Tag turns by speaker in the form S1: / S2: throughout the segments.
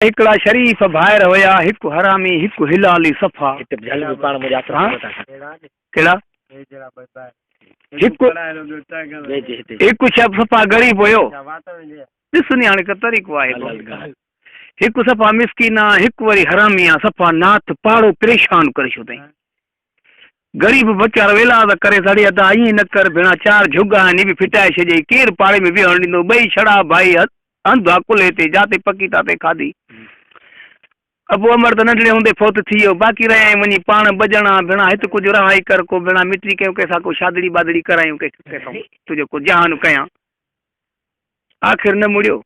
S1: हिकड़ा शरीफ भाइर हुया, हिक हरामी हिक हिलाली सफ़ा। केड़ा हिक शब सफ़ा गरीब हुयो, ॾिस नी हाणे का तरीक़ो आहे। हिक सफ़ा मिसकीन आ, हिक वरी हरामी आ सफ़ा नाथ पाड़ो परेशान करे छॾियईं। गरीब बचारो वेला त करे सड़िया त ईअं न कर भेणा, चार झुगा आहिनि बि फिटाए छॾियईं, केरु पाड़े में विहण ॾींदो। ॿई छड़ा भाई अंध कुल्हे ते जाते पकी ताते खाधी। अबू अमर त नंढड़े हूंदे फोत थी वियो, बाक़ी रहिया वञी पाण बजणा भेणा हिते कुझु रहाई कर को भेणा मिटी कयूं कंहिंसां को शादड़ी बादड़ी करायूं कंहिंसां तुंहिंजो को जहान कयां। आख़िर न मुड़ियो,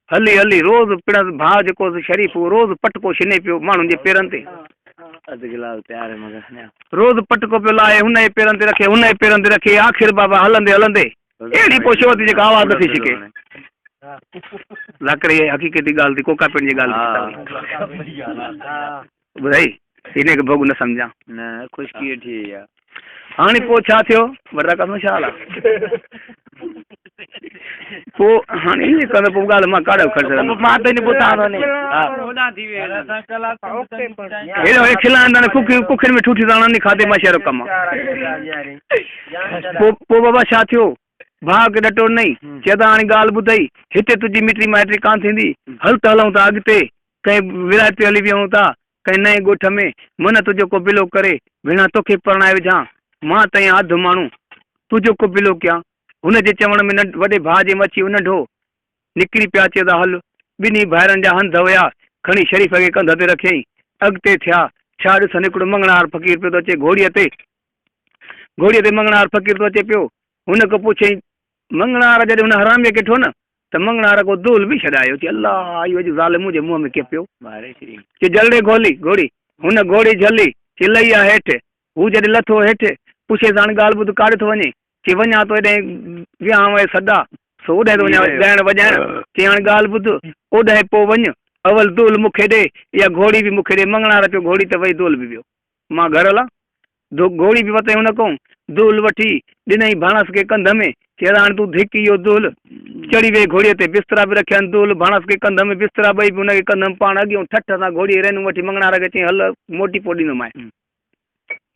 S1: हली हली रोज़ पिण भाउ जेको शरीफ़ रोज़ पटको छिने पियो माण्हुनि जे पेरनि ते, रोज़ पटको पियो लाहे, हुन जे पेरनि ते रखे, हुन जे पेरनि ते रखे। आख़िर बाबा हलंदे हलंदे अहिड़ी पोइ शो थी जेका आवाज़ नथी छिके। लाकड़ी हक़ीक़ती ॻाल्हि थी, कोका पिण जी ॻाल्हि ॿुधाई, इन खे भोग न सम्झां न ख़ुशकी थी आहे। हाणे पोइ छा थियो, वॾा कम छा हाल आहे पोइ हाणे ईअं कंदो पोइ ॻाल्हि मां काढ़ो खर्च मां त खिलाईंदा कुखियुनि में ठूठी दाणा खाधे मां शहर कमु। पोइ बाबा छा थियो, भाउ खे ॾटो नई, चए हाणे ॻाल्हि ॿुधई, हिते तुंहिंजी मिटी माइटी कान थींदी, हल त हलूं था अॻिते कंहिं विलायत ते हली वियूं था, कंहिं नए ॻोठ में मन तुंहिंजो को बिलो करे भेणा तोखे परणाए विझां, मां त ईअं अधु माण्हू तुंहिंजो को बिलो कयां। हुनजे चवण में वॾे भाउ जे मची नंढो निकिरी पिया, अचे त हल। ॿिन्ही भाइरनि जा हंध हुया, खणी शरीफ़ खे कंध ते रखियईं, अॻिते थिया। छा ॾिसनि, हिकिड़ो मंगणार फ़क़ीर पियो थो अचे घोड़ीअ ते मंगणार फ़क़ीर थो अचे पियो। हुन खां पुछई, मंगणार जॾहिं हुन हरामीअ खे ॾिठो न त मंगणार को दूल बि छॾायो, चई अल्लाह इहो अॼु ज़ालिम जे मुंहं में के पियो, चई जल्दे खोली घोड़ी। हुन घोड़ी झली, चई लही आहे हेठि। हू जॾहिं लथो हेठि, पुछेसि हाणे ॻाल्हि ॿुध काॾे थो वञे, चई वञा थो हेॾे विहांव सदा सो ओॾे थो वञा ॻाइण वॼाइण। चई हाणे ॻाल्हि ॿुध, ओॾे पोइ वञ, अवल दूल मूंखे ॾे या घोड़ी बि मूंखे ॾे। मंगणार पियो घोड़ी ते वई, दूल बि वियो, मां घर हलां। घोड़ी बि वरितई हुन खां, दूल वठी ॾिनई भाणस खे कंध में, चई हाणे तूं धिक इहो दूल। चढ़ी वई घोड़ीअ ते, बिस्तरा बि रखिया आहिनि, दूल भाणस खे कंध में, बिस्तरा ॿई बि हुनखे कंध में, पाण अॻियों ठठ सां घोड़ीअ रेनू वठी मंगणार खे चई हल मोटी पो ॾींदोमांइ।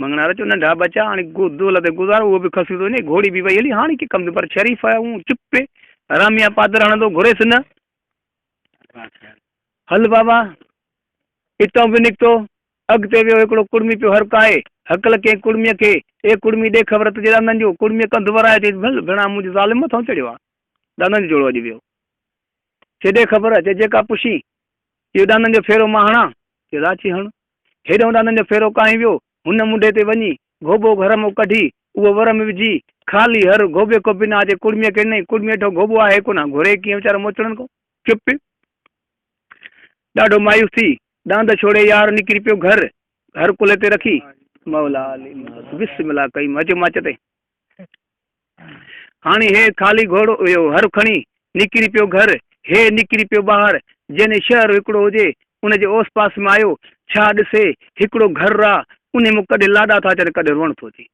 S1: मंगणार चयो नंढा बचा हाणे दूल ते गुज़ारो, उहो बि खसी थो वञे, घोड़ी बि वई हली, हाणे की कमु पर शरीफ़ आहे हूं चुप हरामिया पादर हणंदो घुरेसि न। हल बाबा हितां बि निकितो, अॻिते वियो, हिकिड़ो कुड़मी पियो हरकाए, हकल कंहिं कुड़मीअ खे, ए कुड़मी ॾे ख़बर तुंहिंजे ॾांदनि जो। कुड़मीअ कंधु वराए, चई भल भेणा मुंहिंजो ज़ालिम मथां चढ़ियो आहे, ॾांदनि जो जोड़ो अॼु वियो। चई ॾे ख़बर, चई जेका पुछी, इहो ॾांदनि जो फेरो मां हणां, चई राची हण। हेॾो ॾांदनि जो फेरो काई वियो, हुन मुंडे ते वञी गोबो घर मां कढी उहो वर में विझी ख़ाली हर गोबे को बिना, अचे कुड़मीअ खे नई, कुड़मीअ ठो गोबो आहे कोन, घुरे कीअं वीचारो मोचड़नि को चुप। ॾाढो मायूस थी ॾांद छोड़े यार निकिरी पियो घर, हर कुल्हे ते रखी मौला बिस्मिल्लाह कई मचो मच ते। हाणे हे ख़ाली घोड़ो इहो हर खणी निकिरी पियो घर, हे निकिरी पियो ॿाहिरि। जंहिं शहर हिकिड़ो हुजे उनजे ओस पास में आयो, छा ॾिसे हिकिड़ो घर आहे, उन में कॾहिं लाॾा था अचनि, कॾहिं रोअण थो अचे।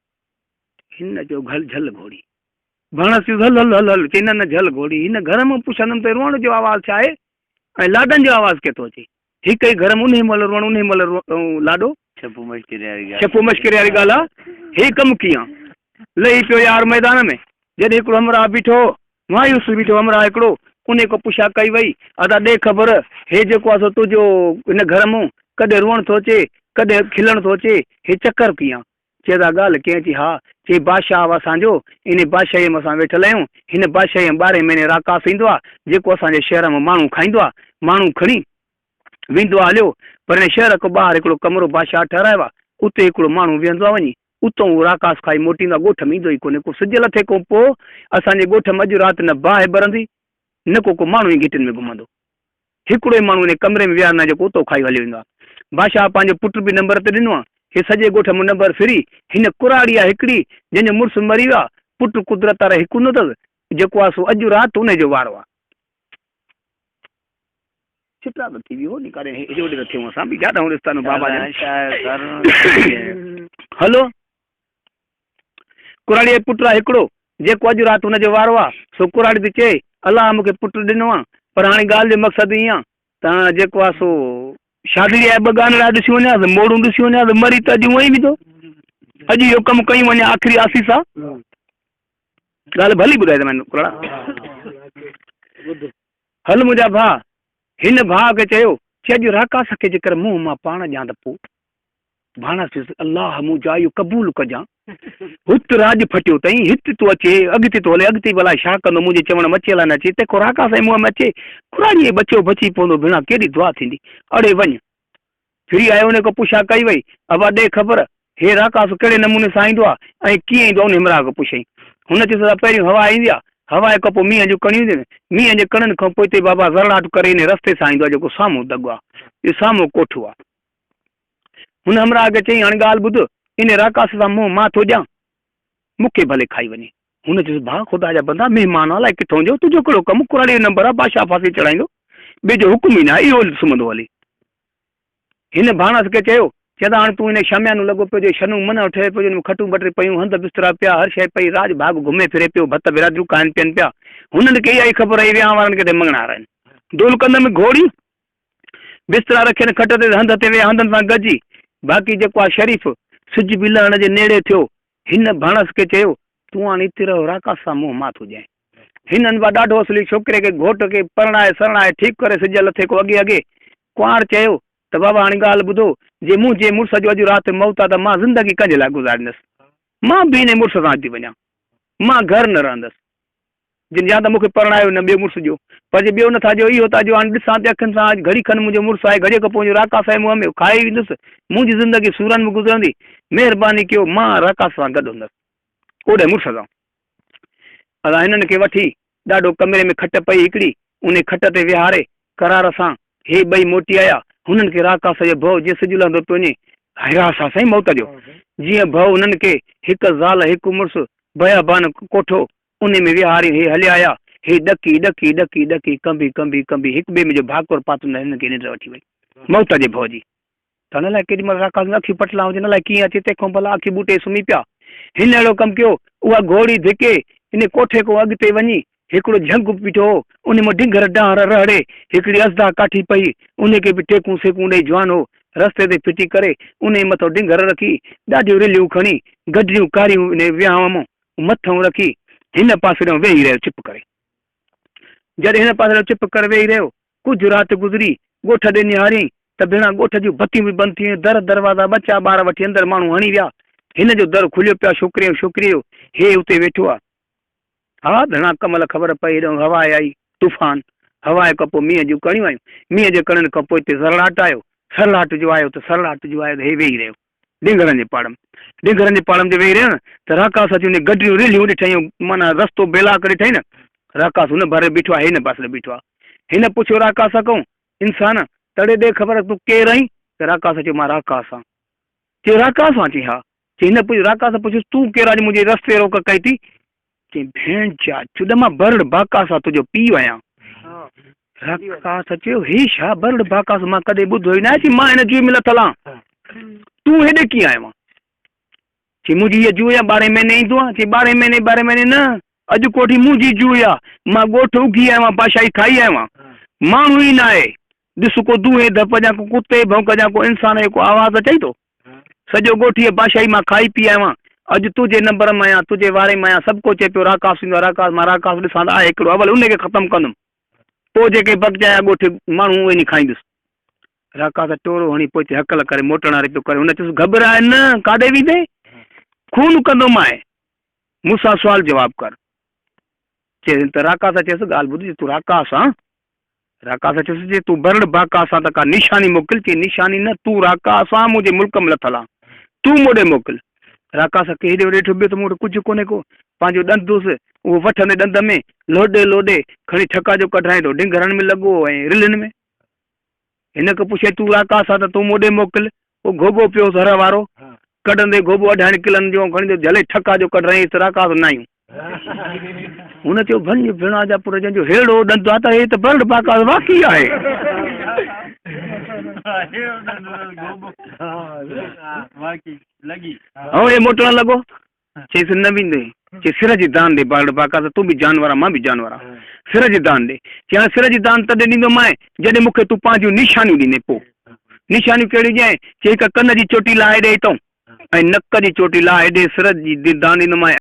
S1: हिन जो घल झल घोड़ी भाणस हल हल हल हल, चई न झल घोड़ी, हिन घर में पुछंदुमि त रोअण जो आवाज़ छा आहे ऐं लाॾनि जो आवाज़ केथो अचे। हिकु ई घर में उन महिल रोअण, उन महिल लाॾो, छपो मश्किरे वारी ॻाल्हि आहे। हे कमु कीअं लही पियो यार मैदान में, जॾहिं हिकिड़ो हमराह बीठो, मायूस बीठो हमराह हिकिड़ो, उन को पुछा कई वई, अदा ॾे ख़बर, हे जेको आहे सो तुंहिंजो हिन घर में कॾहिं रोअण थो अचे, कॾहिं खिलण थो अचे, हे चकर कीअं। चए था ॻाल्हि कीअं थी, हा। चई बादशाह असांजो, इन बादशाही में असां वेठल आहियूं, हिन बादशाही 12 महीने राकास ईंदो आहे, जेको असांजे शहर में माण्हू खाईंदो आहे, माण्हू खणी वेंदो आहे हलियो, पर हिन शहर खां ॿाहिरि हिकिड़ो कमिरो बादशाह ठहिरायो आहे, उते हिकिड़ो माण्हू वेहंदो आहे वञी, उतां उहो राकास खाई मोटींदो आहे, ॻोठ में ईंदो ई कोन्हे। को सिज लथे खां पोइ असांजे ॻोठ में अॼु राति न बाहि ॿरंदी, न को माण्हू ई गिटिन में घुमंदो। हिकिड़ो ई माण्हू इन कमरे में विहारना जेको उतो खाई हली वेंदो आहे। बादशाह पंहिंजो पुट बि नंबर ते ॾिनो आहे, हे सॼे ॻोठ में नंबर फ्री। हिन कुराड़ी आहे हिकिड़ी, जंहिंजो मुड़ुसु मरी वियो आहे, पुटु कुदरत वारा हिकु न अथसि, जेको आहे सो अॼु राति उनजो वारो आहे। चित्रा त थी वियो नी करे हेॾे होॾे त थियूं असां बि ॾाढा रिश्ता बाबा हलो। कुराड़ी पुटु आहे हिकिड़ो, जेको अॼु राति हुनजो वारो आहे, सो कुराड़ी थी चए अलाह मूंखे पुटु ॾिनो आहे, पर हाणे ॻाल्हि जो मक़सदु ईअं आहे तव्हां जेको आहे सो शादी जा ॿ गानड़ा ॾिसी वञा त मोड़ूं ॾिसी वञा त मरी त अॼु उअं ई विधो। अॼु इहो कमु कयूं वञा आख़िरी आसीस आहे। ॻाल्हि भली ॿुधाए त मैंने हल मुंहिंजा भाउ, हिन भाउ खे चयो चए अॼु राकास खे जेकर मुंहुं मां पाण ॼां त पोइ भाणा चयुसि अलाह मूं जा इहो क़बूल कजां। हुत राज फटियो अथई, हिते थो अचे अॻिते थो हले, अॻिते भला छा कंदो मुंहिंजे चवण मचे न अचे तंहिंखो राकास जे मुंहं में अचे खुराड़ीअ बचियो बची पवंदो भेणा केॾी दुआ थींदी। अड़े वञ फिरी आयो, उन खां पुछा कई वई अबा ॾे ख़बर हे राकास कहिड़े नमूने सां ईंदो आहे ऐं कीअं ईंदो आहे। उन हिमरा खां पुछई, हुन चयोसि पहिरियों हवा ईंदी आहे, हवा खां पोइ मींहं जूं कणियूं ईंदियूं आहिनि, मींहं जे कणनि खां पोइ हिते बाबा ज़रड़ाट करे इन रस्ते सां ईंदो आहे जेको साम्हूं दॻो आहे, इहो साम्हूं कोठो आहे। हुन हमरा खे चई हाणे ॻाल्हि ॿुध, इन राकास सां मुंहुं मां थो ॾियां, मूंखे भले खाई वञे। हुन चयोसि भाउ ख़ुदा जा बंदा महिमान अलाए किथां जो, तुंहिंजो कहिड़ो कमु, कुराड़ी जो नंबर आहे, बादशाह फांसी चढ़ाईंदो, ॿिए जो हुकुम ई न आहे, इहो सुम्हंदो हले। हिन भाणस खे चयो चवंदा हाणे तूं इन शम्यानू लॻो पियो जे शनू मन ठहे पियो, जिन में खटूं बटरी पियूं, हंध बिस्तरा पिया, हर शइ पई, राज भाग घुमे फिरे पियो, भत बिरादरियूं खाइनि पियनि पिया। हुननि खे इहा ई ख़बर आई विहांउ वारनि खे मंगणार आहिनि, दोल कंद में घोड़ी बिस्तरा रखियनि खट ते, हंध ते विया हंधनि सां गॾिजी। बाक़ी जेको आहे शरीफ़ सिज बि लहण जे नेड़े थियो। हिन भाणस खे चयो तूं हाणे हिते रहो, राकास सां मुंहुं मां थो ॼाए। हिननि बि ॾाढो असली छोकिरे खे घोट खे परणाए सरणाए ठीकु करे सिज लथे को अॻे अॻे कुंवार चयो त बाबा हाणे ॻाल्हि ॿुधो, जे मुंहिंजे मुड़ुस जो अॼु राति मौत आहे त मां ज़िंदगी कंहिंजे लाइ गुज़ारींदुसि, मां बि इन मुड़ुस सां अची वञा, मां घर न रहंदुसि, जिन या त मूंखे परणायो न ॿियो मुड़ुस जो, पर जे ॿियो नथा जो इहो था जो हाणे ॾिसां त अखियुनि सां घड़ी खनि मुंहिंजो मुड़ुसु आहे, घड़ीअ खां पोइ राकास आहे मुंहं में खाए ईंदुसि, मुंहिंजी ज़िंदगी सूरनि में गुज़रंदी, महिरबानी कयो मां राकास सां गॾु हूंदुसि ओॾे मुड़ुस सां। असां हिननि खे वठी ॾाढो कमरे में खट पई हिकिड़ी, उन खट ते विहारे करार सां हे ॿई मोटी आया। हुननि खे राकास जो भउ जीअं सिजु लहंदो पियो वञे, हयास आहे साईं मौत जो, जीअं भउ हुननि खे हिकु ज़ाल हिकु मुड़ुसु बयाबान कोठो उन में विहारे हे हलिया आया, हे ॾकी ॾकी ॾकी ॾकी कंबी कंबी कंबी हिकु ॿिए में जो भाकुर पातो न हिननि खे निंड वठी वई मौत जे भउ जी। त हिन लाइ केॾी महिल राकास में अखियूं पटला हुजनि, अलाए कीअं अचे तंहिंखां भला अखियूं ॿूटे सुम्ही पिया। हिन अहिड़ो कमु कयो, उहा घोड़ी धिके इन कोठे खां अॻिते वञी हिकिड़ो झंग बीठो हो, उन मां ढिंगर डांहर रहड़े हिकिड़ी असदा काठी पई, उनखे बि टेकूं सेकूं ॾेई जवान हो, रस्ते ते फिटी करे उन मथां ढिंगर रखी, ॾाढियूं रिलियूं खणी गडरियूं कारियूं इन विहांउ मां मथां रखी हिन पासे ॾांहुं वेही रहियो चिप करे। जॾहिं हिन पासे चिप करे वेही रहियो, कुझु राति गुज़री, ॻोठ ॾे निहारियईं त भेणा ॻोठ जूं बतियूं बि बंदि थी वियूं, दर दरवाज़ा ॿचा ॿार वठी अंदरि माण्हू हणी विया। हिन जो दर खुलियो पिया, छोकिरे जो छोकिरीअ जो, हे उते वेठो आहे। हा भेणा कमल ख़बर पई, हेॾो हवा आई तूफ़ान, हवा खां पोइ मींहं जूं कणियूं आयूं, मींहं जे कणनि खां पोइ हिते सरलाट आयो, सरलाट जो आयो त सरलाट जो आयो त हे वेही रहियो ढिंगरनि जे पाड़म, ढिंगरनि जे पाड़म ते वेही रहियो न त राकास अची उन गडरियूं रिलियूं ॾिठईं, माना रस्तो बेला करे ॾिठईं न, राकास हुन भरे बीठो आहे, हिन पासे बीठो आहे। हिन पुछियो राकास खां इंसान तड़े ॾे ख़बर तूं केरु आहीं, त राकास चयो मां राकास आं। चई राकास आं? चई हा। चई हिन पुछ राकास पुछियुसि तूं केरु आहे मुंहिंजे रस्ते रोक कई थी? चई भेण जा चुॾ मां बरड़ बाकास आहे, तुंहिंजो पीउ आहियां। राकास चयो हे छा बरड़ बाकास, मां कॾहिं ॿुधो ई न आहे। चई मां हिन जूए में लथल आं, तूं हेॾे कीअं आयो आहीं? चई मुंहिंजी हीअ जूए 12 महीने ईंदो आहे। चई 12 महीने न, अॼु कोठी मुंहिंजी जूए आहे, मां ॻोठ उगी आयो आहियां, बादशाही खाई आयो आहियां, माण्हू ई न आहे। ॾिस को दूहे धप जा, को कुते भौंक जा, को इंसान जो को आवाज़ अचई थो, सॼो ॻोठ हीअ बादशाही मां खाई पी आयो आहियां। अॼु तुंहिंजे नंबर में आहियां, तुंहिंजे वारे में आहियां, सभु को चए पियो राकास ईंदो आहे, राकास, मां राकास ॾिसां त आहे हिकिड़ो, अवल उनखे ख़तमु कंदुमि, पोइ जेके बगजाया ॻोठ माण्हू उहे नी खाईंदुसि। राकास टोरो हणी पोइ हिते हकल करे मोटण वारी पियो करे। हुन चयुसि घबराए न, काॾे वेंदे, खून कंदुमि मां, मूंसां सुवाल जवाबु कर। चए त राकास चयसि ॻाल्हि ॿुध, तूं राकास आं? राकास चयसि जे तूं बरड़ बाकास आं त का निशानी मोकिल। चई निशानी न, तूं राकास आं, मुंहिंजे मुल्क में लथल आं, तूं मोॾे मोकिल। राकास खे हेॾे होॾे ॾिठो, ॿियो त मूं वटि कुझु कोन्हे को, पंहिंजो ॾंदु हुउसि, उहो वठंदे ॾंद में लोॾे लोॾे खणी ठका जो कढाए थो, ढिंगरनि में लॻो ऐं रिलियुनि में। हिन खां पुछे तूं राकास आहे त तूं मोॾे मोकिल। उहो गोबो पियो हर वारो, कढंदे गोबो 2.5 किलनि जो खणी झले ठका जो कढाई त राकास न आयूं। हुन चयो भंज भिणा जा पुर जंहिंजो हेड़ो ॾंदु आहे त हे त बरड़ बाकास वाक़ई आहे। ऐं हे मोटण लॻो, चईसि न वेंदे चई सिर जी दान ॾे बाक़ाइदा तूं बि जानवर आहे मां बि जानवर आहियां सिर जी दान ॾे चई हाणे सिर जी दान तॾहिं ॾींदोमांइ जॾहिं मूंखे तूं पंहिंजूं निशानियूं ॾिने पोइ निशानियूं कहिड़ी ॾियएं चई हिक कन जी चोटी लाहे ॾे हितां ऐं नक जी चोटी लाहे ॾे सिर जी दान ॾींदोमांइ